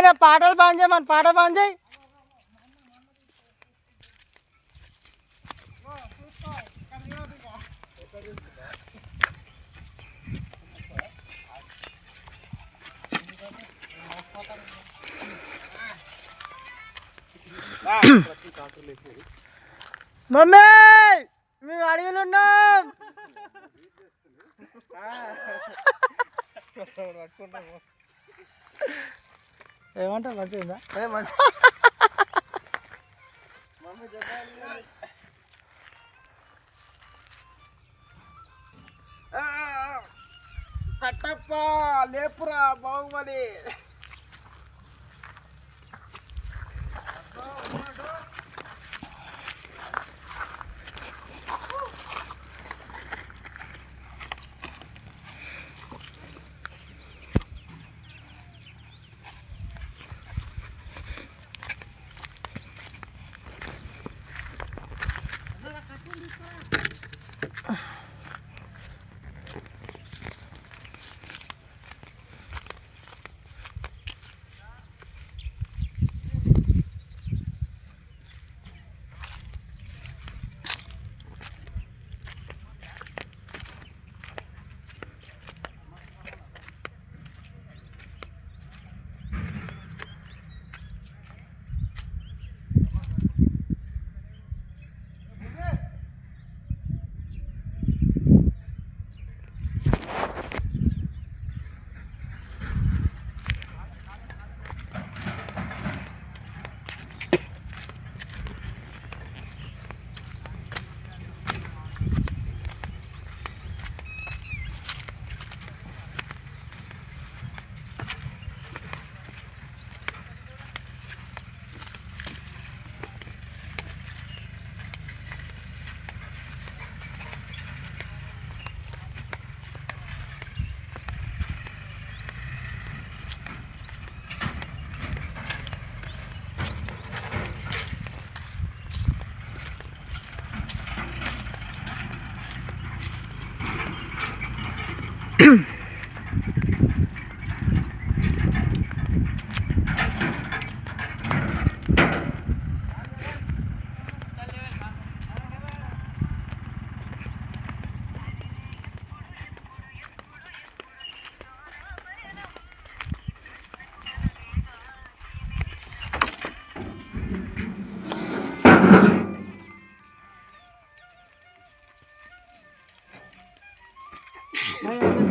నా పాటలు బాగా చేయమని పాట బాగా చేయి. మమ్మీ మేము అడవిలో ఉన్నాం. ఏమంటా మంచిగా కట్టప్ప లేపురా బాహుబలి.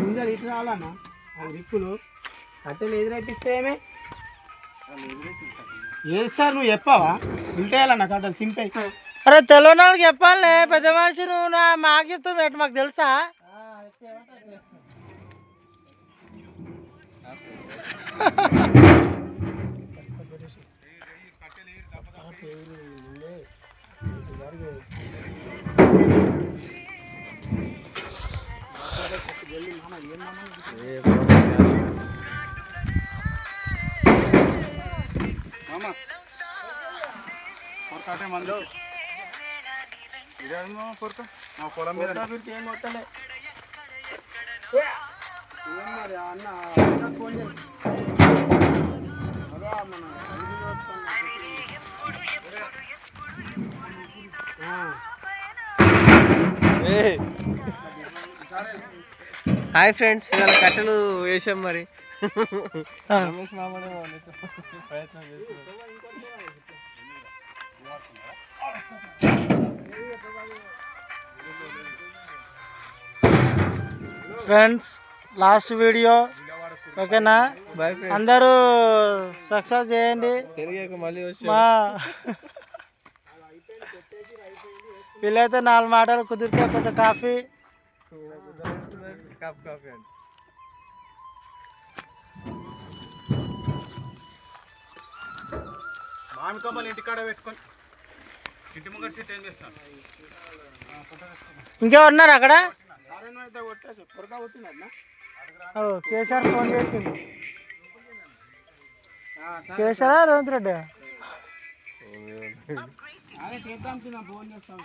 ముందర ఇటు రావాలన్నా అది రిప్పులు కట్టెలు ఎదురైపిస్తే ఏమే ఏది సార్ నువ్వు చెప్పావా ఇంటేయాలన్నా కట్టెలు చింపాయి. అరే తెలవనాళ్ళకి చెప్పాలే పెద్ద మనిషి నువ్వు మాకు చెప్తావు ఎటు మాకు తెలుసా. పొలం మీద ఏం కొట్టలే అన్న ఫోన్ చేయి. హాయ్ ఫ్రెండ్స్, ఇవాళ కట్టెలు వేసాం. మరి ఫ్రెండ్స్ లాస్ట్ వీడియో. ఓకేనా? Bye friends. అందరూ సక్సెస్ చేయండి. తెలియక మళ్ళీ మా వీళ్ళైతే 4 మాటలు కుదిరితే కొంత కాఫీ. కాఫీ అండి. మామిడికొమ్మలు ఇంటికాడ పెట్టుకొని ఇంటి ముంగట సీట్ ఏం చేస్తాను. ఇంకెవరు ఉన్నారు అక్కడ? ఓ, కేసీఆర్ ఫోన్ చేసిండు. కేసీఆర్ రేవంత్ రెడ్డి చేద్దాం, ఫోన్ చేస్తాం.